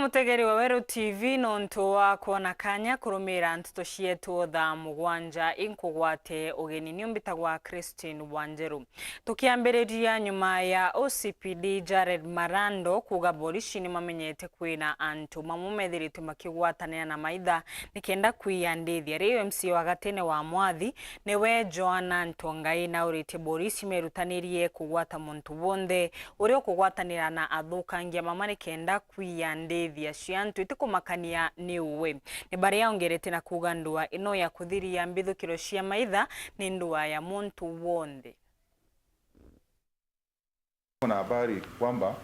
mutegeri wa Weru TV nonto wa kuona kanya kurumira ntuto cietu thaa mugwanja inkugwate ugeni niumbitagwa Christine Wanjeru. Tukiambiriria nyuma ya OCPD Jared Marando kuga polisi ni mamenyete kwina antu mamumethiritu makigwatanira na maitha nikenda kwiyandithia ri MC wa gatene wa Mwathi niwe Joanna Ntongai na urite polisi merutanirie kugwata muntu wonde uri kugwatanira na athukangia mama nikenda kwiyandithia ciantu itikumakania ni uwe ni bari yaongerete na kuga ndua ino ya kuthiria mbithukiro cia maitha ni ndua ya muntu wonde. Kuna habari kwamba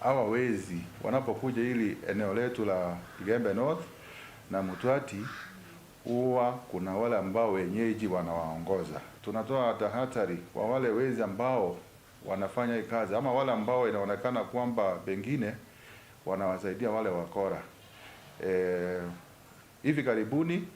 hawa wezi wanapokuja ili eneo letu la Igembe North na Mutwati huwa kuna wale ambao wenyeji wanawaongoza. Tunatoa tahadhari kwa wale wezi ambao wanafanya hii kazi ama wale ambao inaonekana kwamba pengine wanawasaidia wale wakora. Hivi karibuni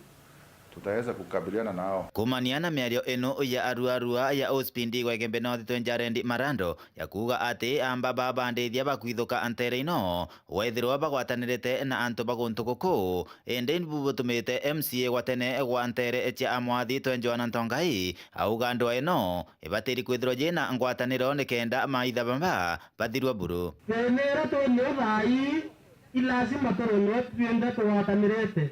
tutaweza kukabiliana nao. Kumaniana miario eno ya arua ya OCPD kwa Igembe North Jared Marando ya kuga ati amba babandithia bakwithuka antere ino wethirwa bagwatanirite na antu baguntu guku ende bubutumite MCA gwatene gwa antere cia Mwathi Joanna Ntongai auga ndwa ino ibatiri kwithirwa jina ngwataniro nikenda maitha bamba bathirwa buru venera to no vai ilazima to no twenda to watanirete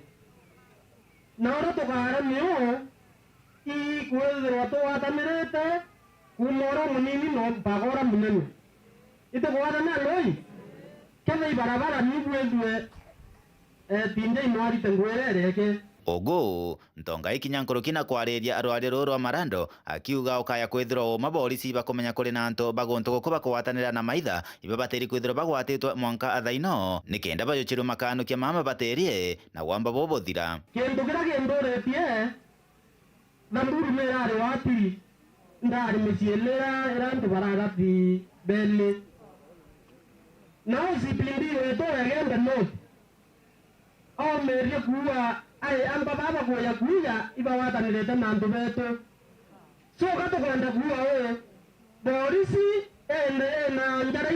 naora to gara mio I kwethirwa to watamirete kumora munini no bagora munene ite gwathana loi kebe barabara ni bwendwe tinje inwari tengwerereke ogo Ntongai kinyankurukina kwariria arwari rwa Marando akiuga ukaya kwithirwa mapolisi bakomenya kuri na antu baguntu gukuba kwatanira na maitha ibabatiri kwithirwa bagwatitwe mwanka athaino nikenda bayochiru makanu kia mama baterie na wamba bobothira kendo kira gendoretie namburu merare wati ndari misielera erantu baragati belle nao siplindiro eto Igembe North au merie kuwa ai amba baba kuya kuya iba watanirete na antu beto so gato kwenda kuwa we polisi na njara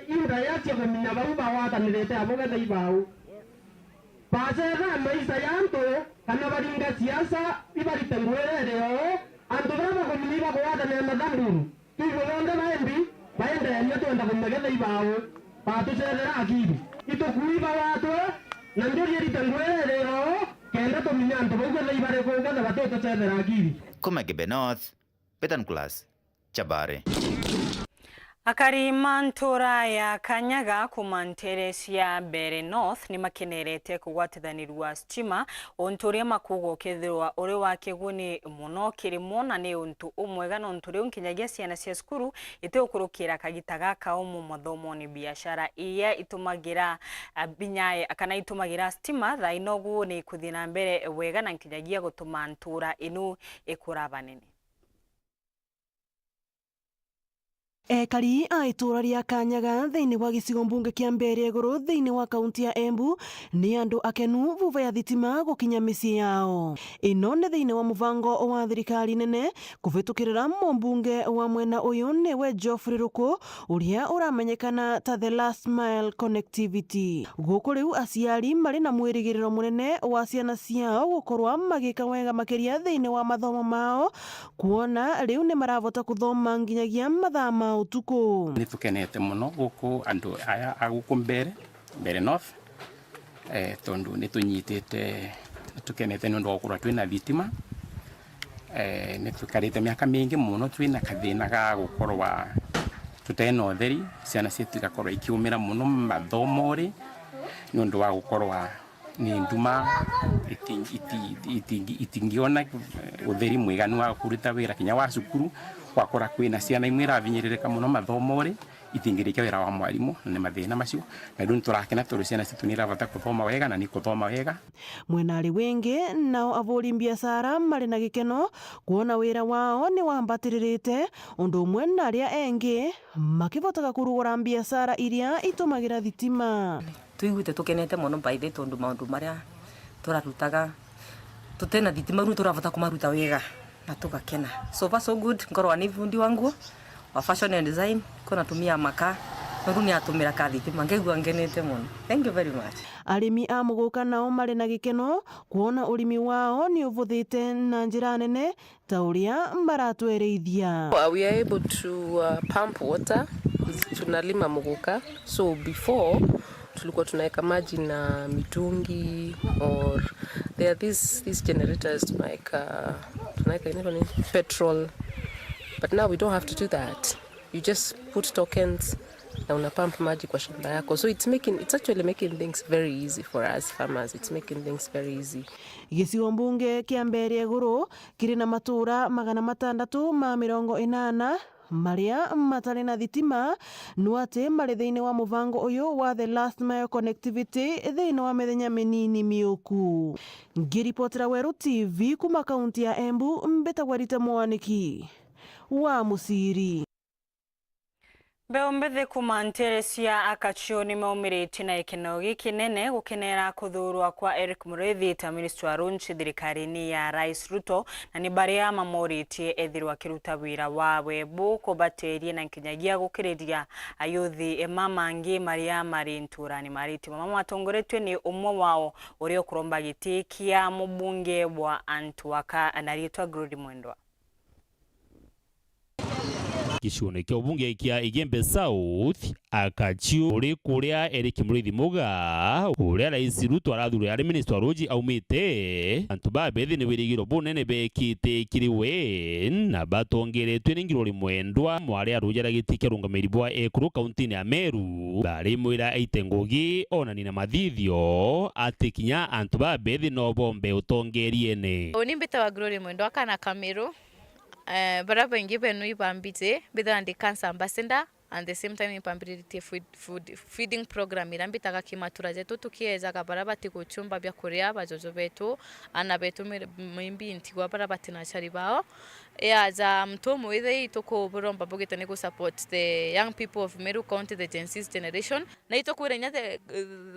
inda yache kuminya baba watanirete abogete ibau pasera maisha yanto kana baringa siasa ibari tengwerereo antu baba kuminya watanirete na damburu tibonde baende nyeto enda kumegete ibau patusera akili ito kuiba watu na ndio tengwerereo kenda to minyanto bogo le ibare ko ga bato tsere ragiri kuma Igembe North Petan Class Chabare akari mantora ya Kanyaga kumanteresia Bere North ni makenerete kugwatithanirwa stima ontoria makugo kethirwa uri wa kiguni muno kirimo na ni untu umwega no nturi unkinyagia ciana cia skuru ite ukurukira kagitaga ka umu mathomo ni biashara iya itumagira binyaye akana itumagira stima tha inogu ni kuthina mbere wega na nkinyagia gutuma ntura inu ikurabanene. Ekari a itura ria Kanyaga thiini wa gicigo mbunge kia Mbere Iguru thiini wa kaunti ya Embu ni andu akenu vuva ya thitima gukinya micii yao. Ino ni thiini wa muvango wa thirikari nene kuvitukirira mbunge wa mwena uyu niwe Geoffrey Ruku uria uramenyekana ta the last mile connectivity. Guku riu aciari mari na mwirigiriro munene wa ciana ciao gukorwa magika wega makiria thiini wa mathomo mao kuona riu ni maravota kuthoma nginyagia mathama utuko. Nitukenete muno guku andu aya aguku Mbere North tondu nitunyitite tukenete nundu okura twina thitima nitukarite miaka mingi muno twina kathina ga gukorwa tutena utheri ciana cietu igakorwa ikiumira muno mathomori nundu wa gukorwa ni nduma itingiona utheri mwiganu wa kuruta wira kinya wa cukuru wakora kwina ciana imwe iravinyiririka muno mathomori itingirike wira wa mwarimu ni mathina macio na ndu turakena turu ciana citu niravata kuthoma wega na ni kuthoma wega. Mwenari wingi nao avuri biashara mari na gikeno kuona wira wao ni wambatiririte undu umwe na aria engi makivotaga kurugura biashara iria itumagira thitima. Tuiguite tukenete muno baithe tondu maundu maria turarutaga tutena thitima ru turavata kumaruta wega na tukakena. So far so good. Ngorwa ni fundi wangu wa fashion and design kuna tumia makaa no ni atumira kathitima ngegua ngenete muno. Thank you very much. Arimi a muguka nao mari na gikeno kuona urimi wao ni uvuthite na njira nene ta uria maratwereithia. We are able to pump water. Tunalima muguka. So before tulikuwa tunaweka maji na mitungi, or there are these generators tunaweka petrol, but now we don't have to do that. You just put tokens na una pump maji kwa shamba yako. So it's actually making things very easy for us farmers. It's making things very easy. Gicigo mbunge kia Mbeere Guru kiri na matura 680 maria matari na thitima nuate mari thiini wa muvango uyu wa the last mile connectivity thiini wa mithenya minini miuku. Ngiripotera Weru TV kuma kaunti ya Embu, mbetagwa Rita Mwaniki wa Musiri. Beombethe kuma Nteresia Akachio ni maumirite na ikeno gikinene gukenera kuthurwa kwa Eric Mureithi ta minister wa runchi thirikari-ini ya Rais Ruto, na ni baria mamoritie ethirwa kiruta wira wawe buko baterie na nkinyagia gukiriria ayuthi emamangi maria mari nturani mariti mama matongoretwe ni umwe wao urio kuromba giti kia mubunge wa Antwaka anaritwa Grudi Mwendwa. Gicigono kia ubunge kia Igembe South Akachio uri kuria Eric Mureithi muga uria Rais Ruto arathura ari minister wa roji aumite antu babethi ni wirigiro bunene bekite kiriwe na batongeretwe ni ngirori mwendwa mwari arujara gitike rungamiri bwa Ekuru kaunti ya Meru bari mwira aite ngugi onani na mathithio atikinya antu babethi no bombe utongeriene Onimbita wa Grudi Mwendwa kana Kameru. Baraba ingibe nui pambite bidha ndi cancer ambassador, and the same time ipambirite feeding program irambitaga kimatura zetu tukieza kabaraba tikuchumba bya kuria bajojo betu ana betu mimbi ntigwa baraba tinachari bao za mtomo withe itoko buromba bogeta ne go support the young people of Meru County, the Gen Z generation na itoko renya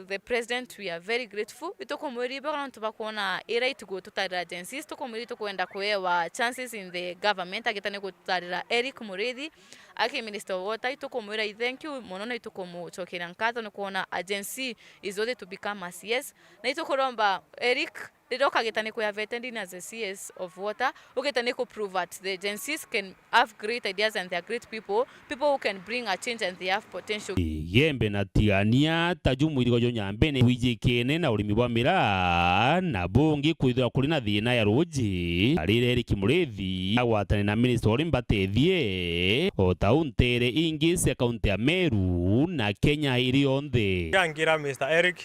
the president. We are very grateful itoko mwiri bagana tubakona era itugo tutara Gen Z itoko mwiri tokwenda kuewa chances in the government ageta ne go tutarira Eric Mureithi aki minister of water itoko mwira. Thank you monona itoko mu chokera nkatho no kuona agency is ready to become a CS na itoko romba Eric Lidoka getane ko vetted as a CS of water. Ugetane ko prove that the Gen Zs can have great ideas and they are great people who can bring a change and they have potential. Yembe na tiania tajumwirigo jo nyambene wijikene na urimi bwa mira na bungi kwithira kuri na thina ya roji arire Eric Mureithi awatane na minister ori mbatethie otauntere ingi se kaunti ya Meru na Kenya iri onthe. Yangira Mr. Eric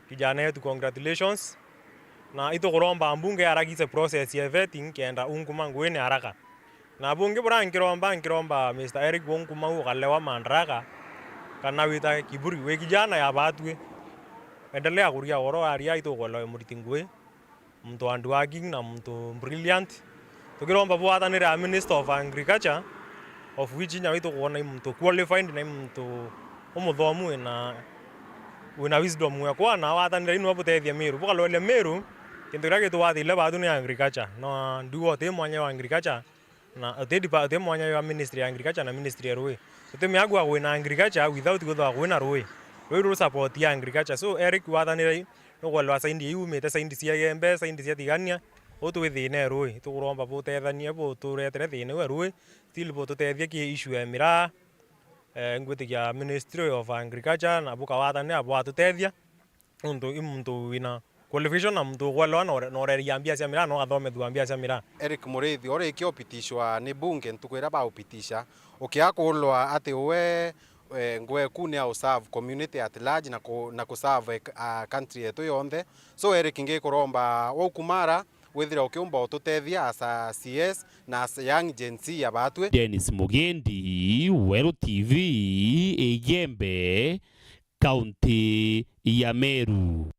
kijana yetu, congratulations. Na ito kuromba mbunge aragize process ya vetting kenda unguma ngwene haraka. Na bunge bora ngiromba Mr. Eric unguma ukalewa mandraka kana wita kiburi we kijana ya batwe. Endelea kuria oro aria ito kolo muritingwe mtu hardworking na mtu brilliant. Tukiromba bwatanira Minister of Agriculture of which nya ito kuona mtu qualified na mtu umuthomu na una wisdom ya kwa na watanira inu abutethia Meru bukalole Meru kintu kira gitu wathile batu ni agriculture no nduo te mwanya wa agriculture na te mwanya wa ministry ya agriculture na ministry ya roi te miagwa gwina agriculture without gutha gwina roi ru support ya agriculture. So Eric wathanira no gwalwa saindi yu mete saindi cia gembe saindi cia tigania otu thine roi tukuromba butethania buturetere thine we roi still bututethia ki issue ya mira ngwitikia Ministry of Agriculture na buka wathania abo atutethia muntu wina qualification na mtu gwalwa no reria mbia cia mira no athomethwa mbia cia mira. Eric Mureithi ore kio pitishwa ni bunge ntukwira ba upitisha ukiakulwa ati we ngwe kune au serve community at large na ku serve country yetu yonthe. So Eric ngikuromba wokumara withira ukiumba ututethia as a CS na as young Gen Z ya batwe. Dennis Mugendi, Weru TV, Igembe, County ya Meru.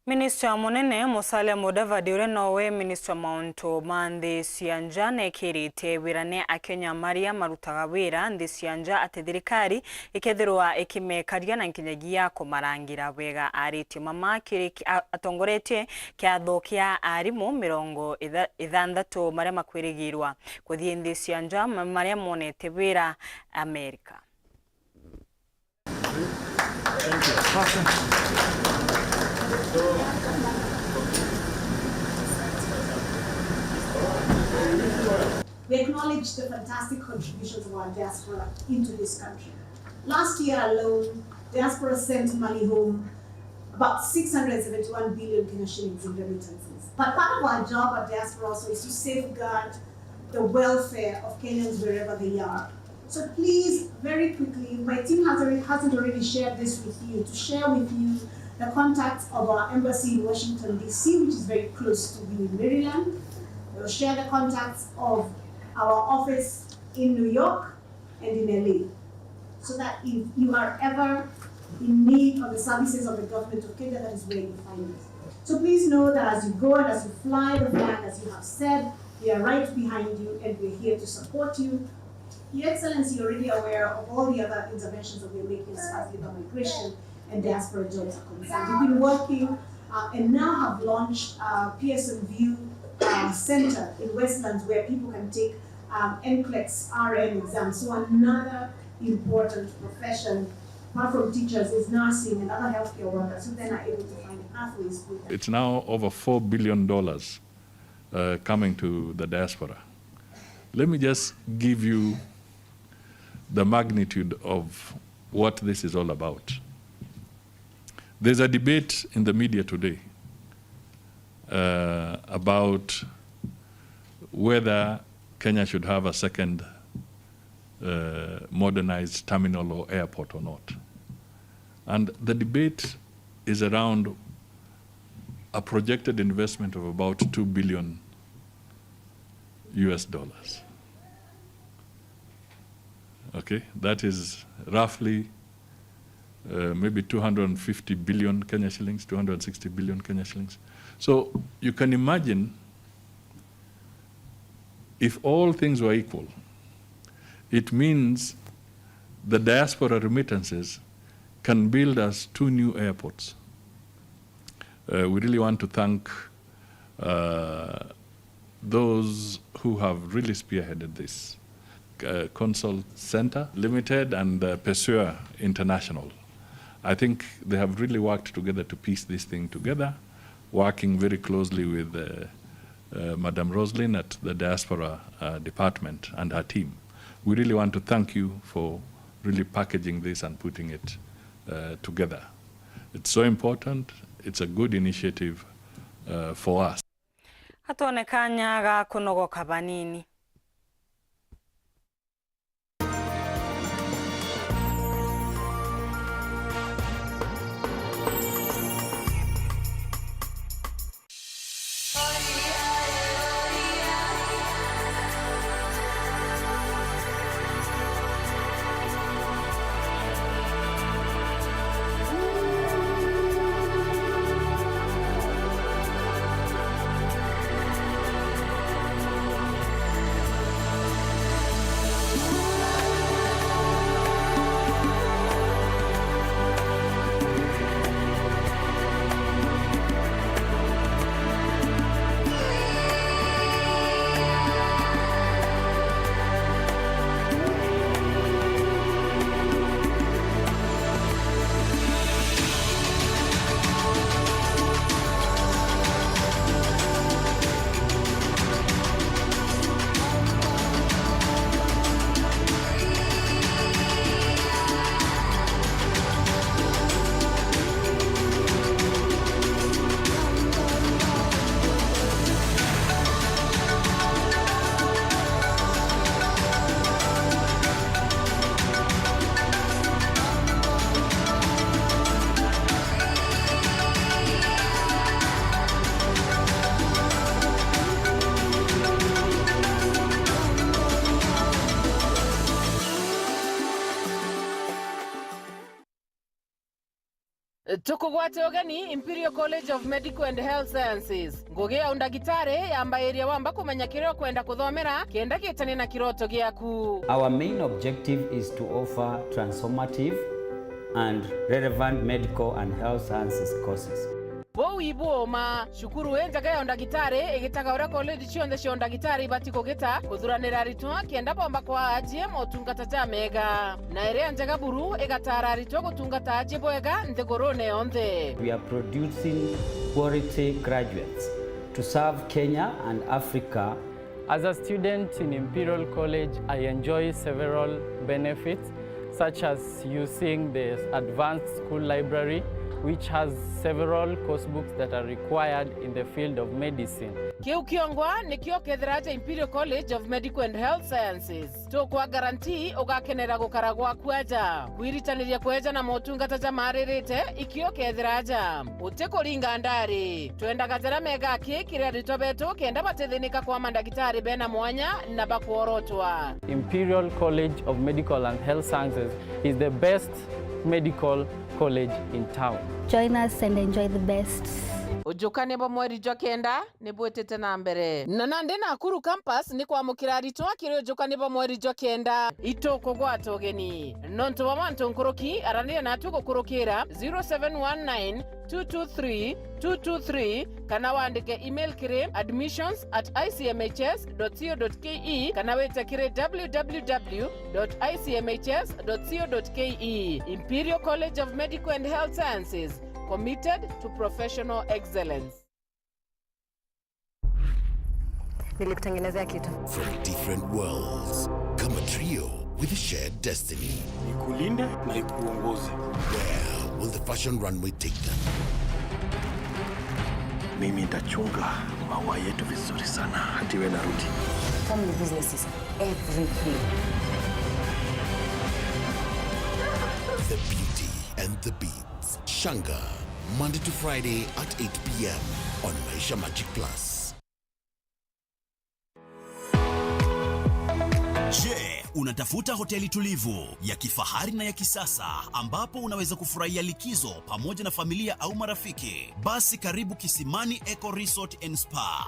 Minister munene Musalia Mudavadi ure nowe Minister Mauntu mandi sianja nekirite wirane akenya maria marutaga wira ndi sianja ati thirikari ikethirwa ikimekaria na nkinyagia kumarangira wega ariti mama kiri atongoretie kiatho kia arimu 60 maria makwirigirwa kuthie ndi sianja maria monete wira America. We acknowledge the fantastic contributions of our diaspora into this country. Last year alone, diaspora sent money home, about 671 billion Kenya shillings in remittances. But part of our job at diaspora also is to safeguard the welfare of Kenyans wherever they are. So please, very quickly, my team hasn't already shared this with you, to share with you the contacts of our embassy in Washington, D.C., which is very close to you in Maryland. We'll share the contacts of our office in New York and in LA, so that if you are ever in need of the services of the government of Kenya, that is where you find us. So please know that as you go and as you fly the flag, as you have said, we are right behind you and we're here to support you. Your Excellency, you're already aware of all the other interventions that we're making as far as labor migration and diaspora jobs are concerned. We've been working and now have launched Pearson View Center in Westlands, where people can take NCLEX RN exams. So another important profession, apart from teachers, is nursing and other healthcare workers, so then are able to find pathways with them. It's now over $4 billion coming to the diaspora. Let me just give you the magnitude of what this is all about. There's a debate in the media today about whether Kenya should have a second modernized terminal or airport or not. And the debate is around a projected investment of about $2 billion US. Okay, that is roughly maybe 250 billion Kenya shillings, 260 billion Kenya shillings. So you can imagine, if all things were equal, it means the diaspora remittances can build us 2 new airports. We really want to thank those who have really spearheaded this. Consult Center Limited and Pessoa International. I think they have really worked together to piece this thing together, working very closely with Madam Roslyn at the Diaspora Department and her team. We really want to thank you for really packaging this and putting it together. It's so important. It's a good initiative for us. Hatuonekanya ga kunogoka banini. Tukugwate ogani Imperial College of Medical and Health Sciences. Ngugi ya undagitari yamba area wamba kumenya kireo kwenda kuthomera kienda gitani na kiroto giaku. Our main objective is to offer transformative and relevant medical and health sciences courses. bo iboma shukuru enjaga ya ndagitari igitaga ura college cionthe cia ndagitari batiko gita kuthuranira ritwa kenda bomba kwa ajie motungata ja mega na ere enjaga buru igatara ritwa gutungata ajie boega nthigurune yonthe. We are producing quality graduates to serve Kenya and Africa. As a student in Imperial College, I enjoy several benefits, such as using the advanced school library, which has several course books that are required in the field of medicine. Kiu kiongwa ni kio kethiraja Imperial College of Medical and Health Sciences. To kwa guarantee ugakenera gukaragwa kweja. Kwiritaniria kweja na motungata ja maririte ikio kethiraja. Utekuringa ndari. Twenda gazera mega kiria ritobeto kenda batethinika kwa mandagitari bena mwanya na bakuorotwa. Imperial College of Medical and Health Sciences is the best medical college in town. Join us and enjoy the best. Ujukane bo mweri jwa kenda ni bwetete na mbere. Nanande na Nakuru campus ni kwa mukirari twa kiri ujukane bo mweri jwa kenda itoko gwato geni. Nonto wa manto nkoroki arania na tuko kurokera 0719 223 kana waandike email kire admissions@icmhs.co.ke kana weta kire www.icmhs.co.ke. Imperial College of Medical and Health Sciences, committed to professional excellence. Nilikutengenezea kitu. From different worlds, come a trio with a shared destiny. Nikulinde na ikuongoze. Where will the fashion runway take them? Mimi nitachunga maua yetu vizuri sana hadi wewe narudi. Family business is everything. The beauty and the beats. Shanga, Monday to Friday at 8 p.m. on Maisha Magic Plus. Je, unatafuta hoteli tulivu ya kifahari na ya kisasa ambapo unaweza kufurahia likizo pamoja na familia au marafiki? Basi karibu Kisimani Eco Resort and Spa.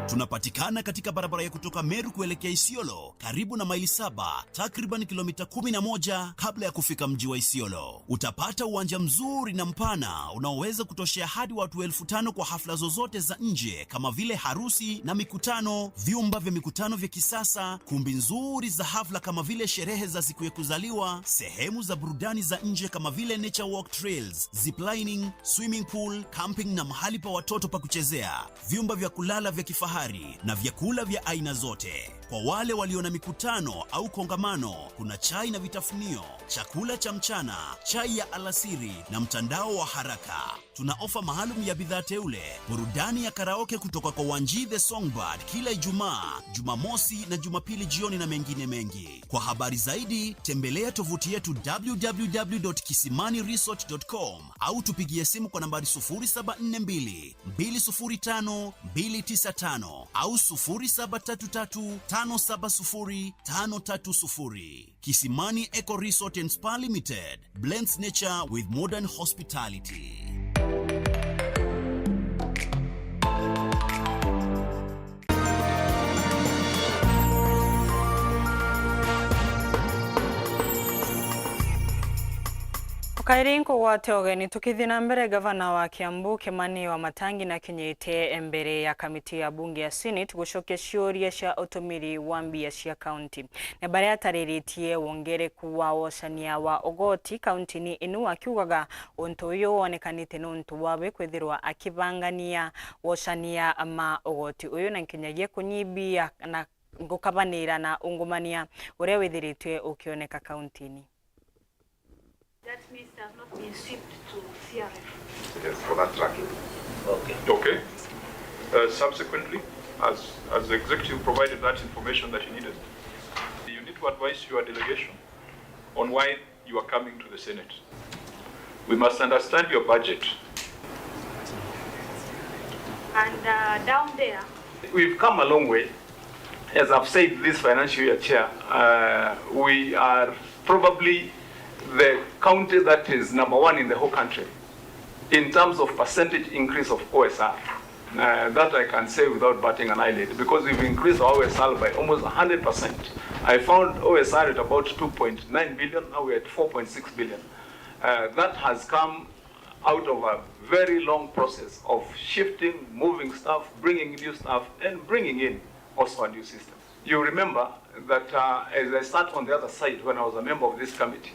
Tunapatikana katika barabara ya kutoka Meru kuelekea Isiolo, karibu na maili 7, takriban kilomita 11 kabla ya kufika mji wa Isiolo. Utapata uwanja mzuri na mpana unaoweza kutoshea hadi watu 5,000 kwa hafla zozote za nje kama vile harusi na mikutano, vyumba vya mikutano vya kisasa, kumbi nzuri za hafla kama vile sherehe za siku ya kuzaliwa, sehemu za burudani za nje kama vile nature walk trails, ziplining, swimming pool, camping na mahali pa watoto pa kuchezea, vyumba vya kulala vya kifahari na vyakula vya aina zote. Kwa wale walio na mikutano au kongamano, kuna chai na vitafunio, chakula cha mchana, chai ya alasiri na mtandao wa haraka. Tuna ofa maalum ya bidhaa teule, burudani ya karaoke kutoka kwa Wanji the Songbird kila Ijumaa, Jumamosi na Jumapili jioni na mengine mengi. Kwa habari zaidi, tembelea tovuti yetu www.kisimaniresort.com au tupigie simu kwa nambari 0742 205 295 au 0733 570 Kisimani Eco Resort and Spa Limited blends nature with modern hospitality. Kairinko wate ogeni tukithina mbere gavana wa Kiambu Kimani Wamatangi na kinyite mbere ya kamiti ya bunge ya Senate gushokia ciuria cia utumiri wa mbia cia county na baria tariritie wongereku wa woshania wa ogoti county ni inu akiugaga untu uyu wonekanite nuntu wawe kwithirwa akibangania woshania ma ogoti uyu na kinyagie kunyibia na ngukabanira na ungumania uria withiritwe ukioneka county ni. That means they have not been shipped to CRF. Yes, for that tracking. Okay. Okay. Subsequently, as the executive provided that information that you needed, you need to advise your delegation on why you are coming to the Senate. We must understand your budget. And down there, we've come a long way. As I've said this financial year, Chair, we are probably the county that is #1 in the whole country in terms of percentage increase of OSR. That I can say without batting an eyelid, because we've increased our OSR by almost 100%. I found OSR at about 2.9 billion, now we're at 4.6 billion. That has come out of a very long process of shifting, moving staff, bringing new staff, and bringing in also a new system. You remember that as I sat on the other side when I was a member of this committee,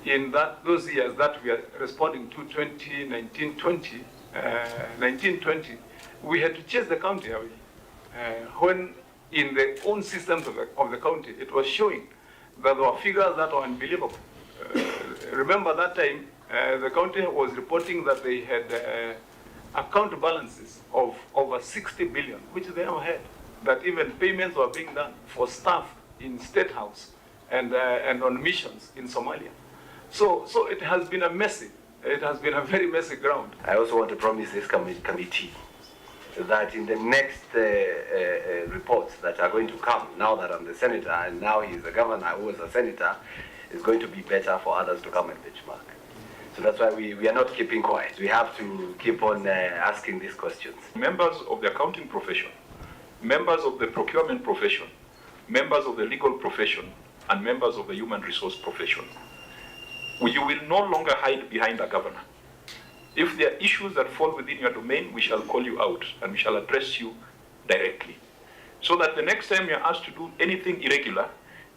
in those years that we are responding to 1920, we had to chase the county away. When in the own systems of the county, it was showing that there were figures that were unbelievable. Remember that time, the county was reporting that they had account balances of over 60 billion, which they never had. That even payments were being done for staff in State House and on missions in Somalia. So it has been a very messy ground. I also want to promise this committee that in the next reports that are going to come, now that I'm the senator and now he's the governor who was a senator, is going to be better for others to come and benchmark. So that's why we are not keeping quiet. We have to keep on asking these questions. Members of the accounting profession, members of the procurement profession, members of the legal profession, and members of the human resource profession, you will no longer hide behind a governor. If there are issues that fall within your domain, we shall call you out and we shall address you directly. So that the next time you're asked to do anything irregular,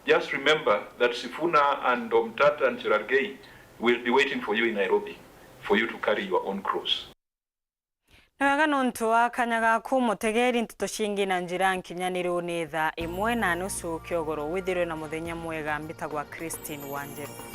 just remember that Sifuna and Omtata and Cherargei will be waiting for you in Nairobi for you to carry your own cross. Nawaga nontu wa kanyaga ku mutegeri ntuto shingi na njira nkinyaniro ni thaa 1:30 kiogoro withirwe na muthenya mwega mbitagwa Christine Wanjeru.